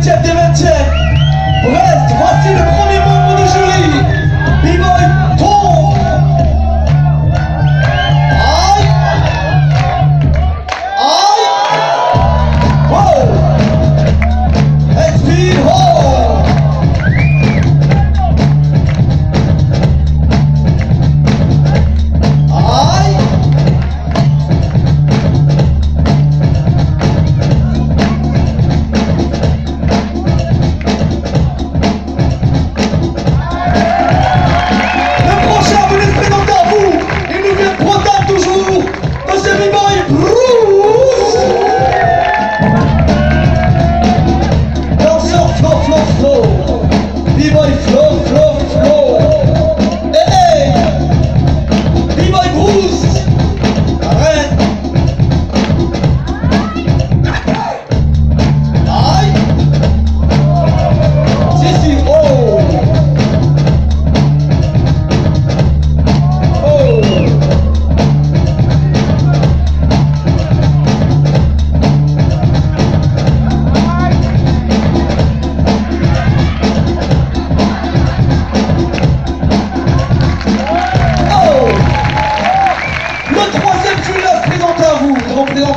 20e des 20e. Brest, voici le premier membre du jury. B-Boy tombe. Aïe. Aïe. Wow. Expire. Oh. Aïe.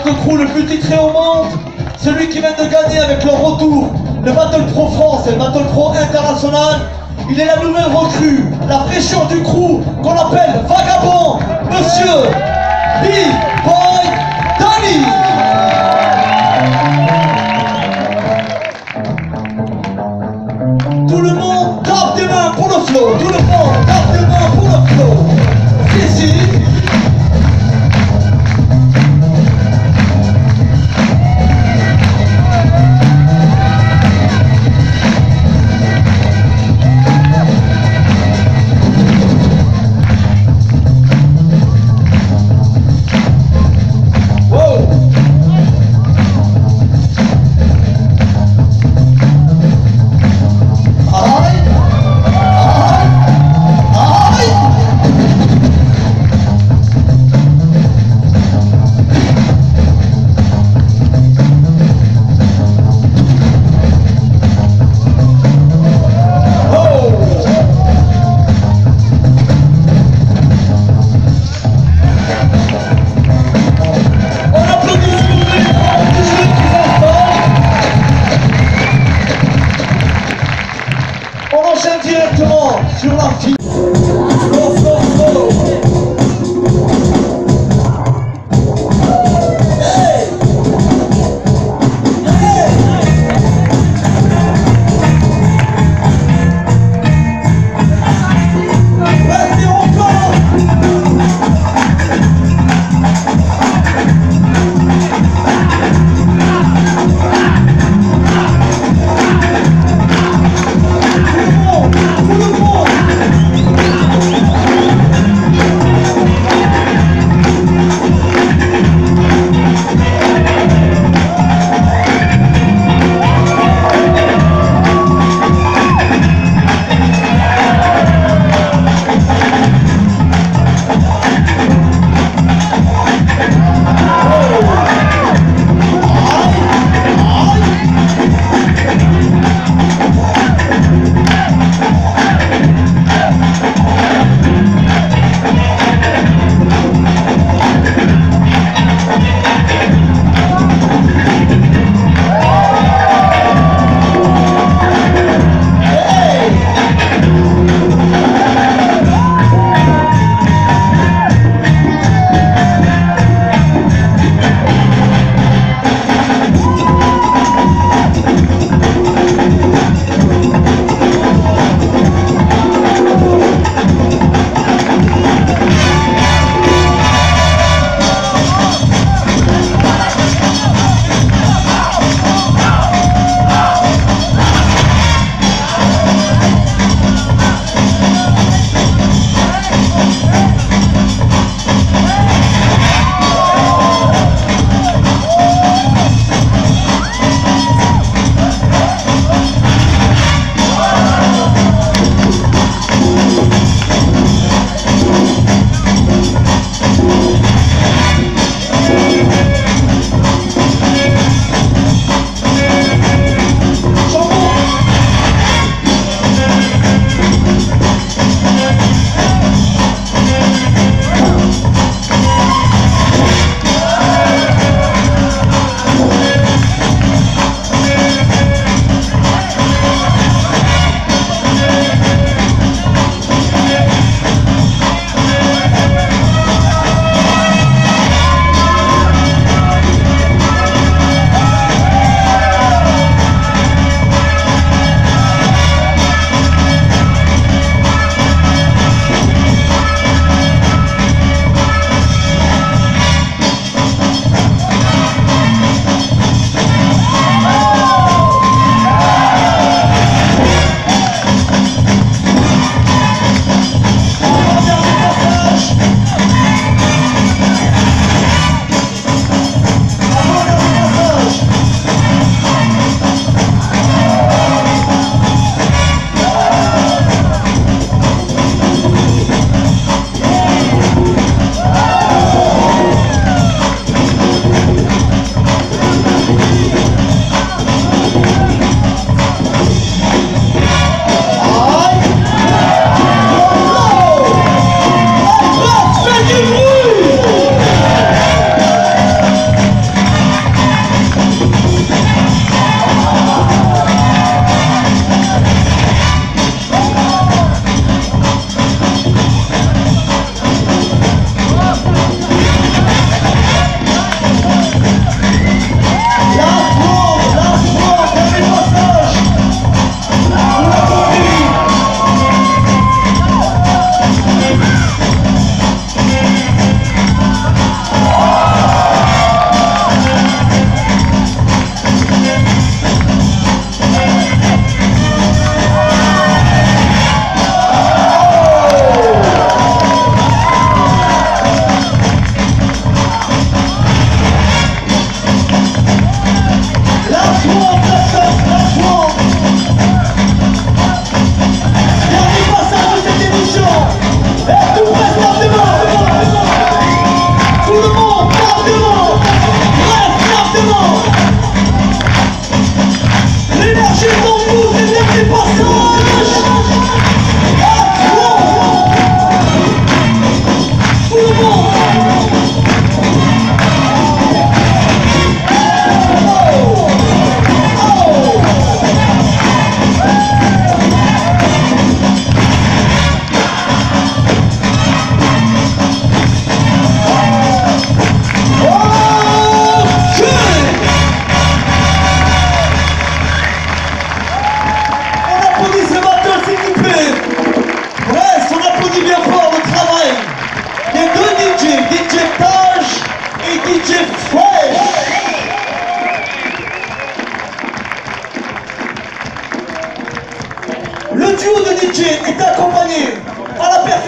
Le crew le plus titré au monde, celui qui vient de gagner avec leur retour le Battle Pro France et le Battle Pro International. Il est la nouvelle recrue, la fraîcheur du crew qu'on appelle Vagabond, Monsieur B-Boy Danny. Tout le monde tape des mains pour le flow, tout le monde tape des mains pour le flow. Ici.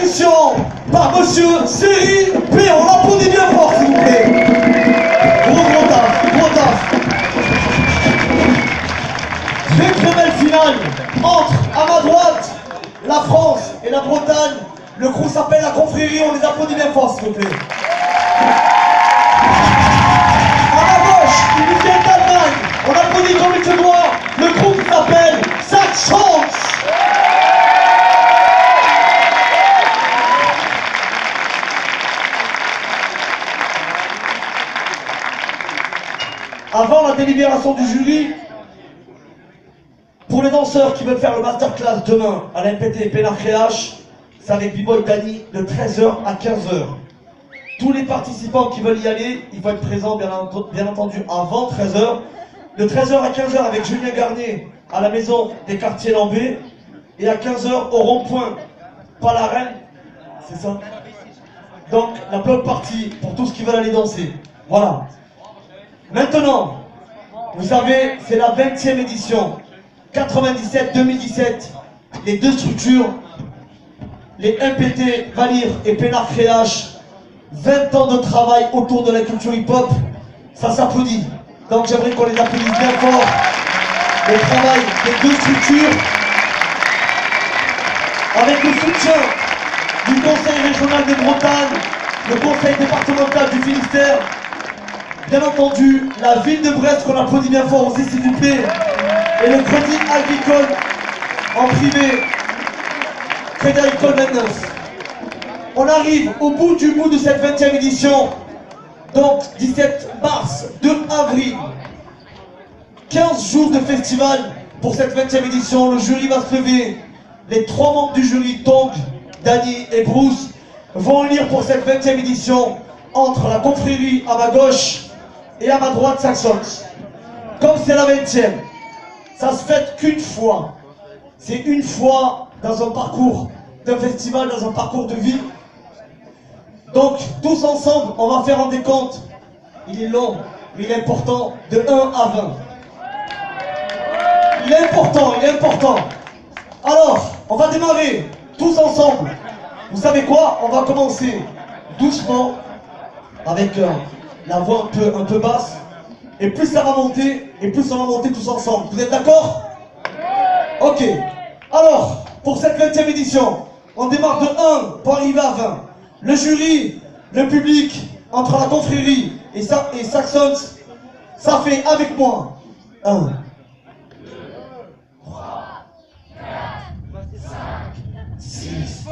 introduction par Monsieur Série P. On l'applaudit bien fort, s'il vous plaît. Gros taf, gros taf. Très très belle finale entre, à ma droite, la France et la Bretagne. Le crew s'appelle la Confrérie, on les applaudit bien fort, s'il vous plaît. À ma gauche, ils viennent d'Allemagne. On applaudit comme il se doit. Le crew qui s'appelle Saxons. Avant la délibération du jury, pour les danseurs qui veulent faire le masterclass demain à l'MPT et Pénard Créache, c'est avec B-Boy Dany de 13h à 15h. Tous les participants qui veulent y aller, ils vont être présents bien entendu avant 13h. De 13h à 15h avec Julien Garnier à la maison des quartiers Lambé. Et à 15h au rond-point Palarène, c'est ça? Donc la bloc party pour tous qui veulent aller danser. Voilà. Maintenant, vous savez, c'est la 20e édition. 97-2017, les deux structures, les MPT, Valir et Pénard Créache, 20 ans de travail autour de la culture hip-hop, ça s'applaudit. Donc j'aimerais qu'on les applaudisse bien fort. Le travail des deux structures, avec le soutien du Conseil régional de Bretagne, le Conseil départemental du Finistère, bien entendu, la ville de Brest qu'on applaudit bien fort aussi, s'il vous plaît, et le Crédit Agricole en privé, Crédit Agricole 29. On arrive au bout du bout de cette 20e édition, donc 17 mars, 2 avril, 15 jours de festival pour cette 20e édition. Le jury va se lever, les 3 membres du jury, Tong, Dany et Bruce, vont lire pour cette 20e édition entre la confrérie à ma gauche et à ma droite Saxons. Comme c'est la 20e, ça se fait qu'une fois. C'est une fois dans un parcours d'un festival, dans un parcours de vie. Donc, tous ensemble, on va faire un décompte. Il est long, mais il est important, de 1 à 20. Il est important, il est important. Alors, on va démarrer, tous ensemble. Vous savez quoi? On va commencer doucement, avec la voix un peu basse. Et plus ça va monter, et plus on va monter tous ensemble. Vous êtes d'accord? Ok. Alors, pour cette 20e édition, on démarre de 1 pour arriver à 20. Le jury, le public, entre la confrérie et Saxons, ça fait avec moi 1, 2, 3, 4, 5, 6,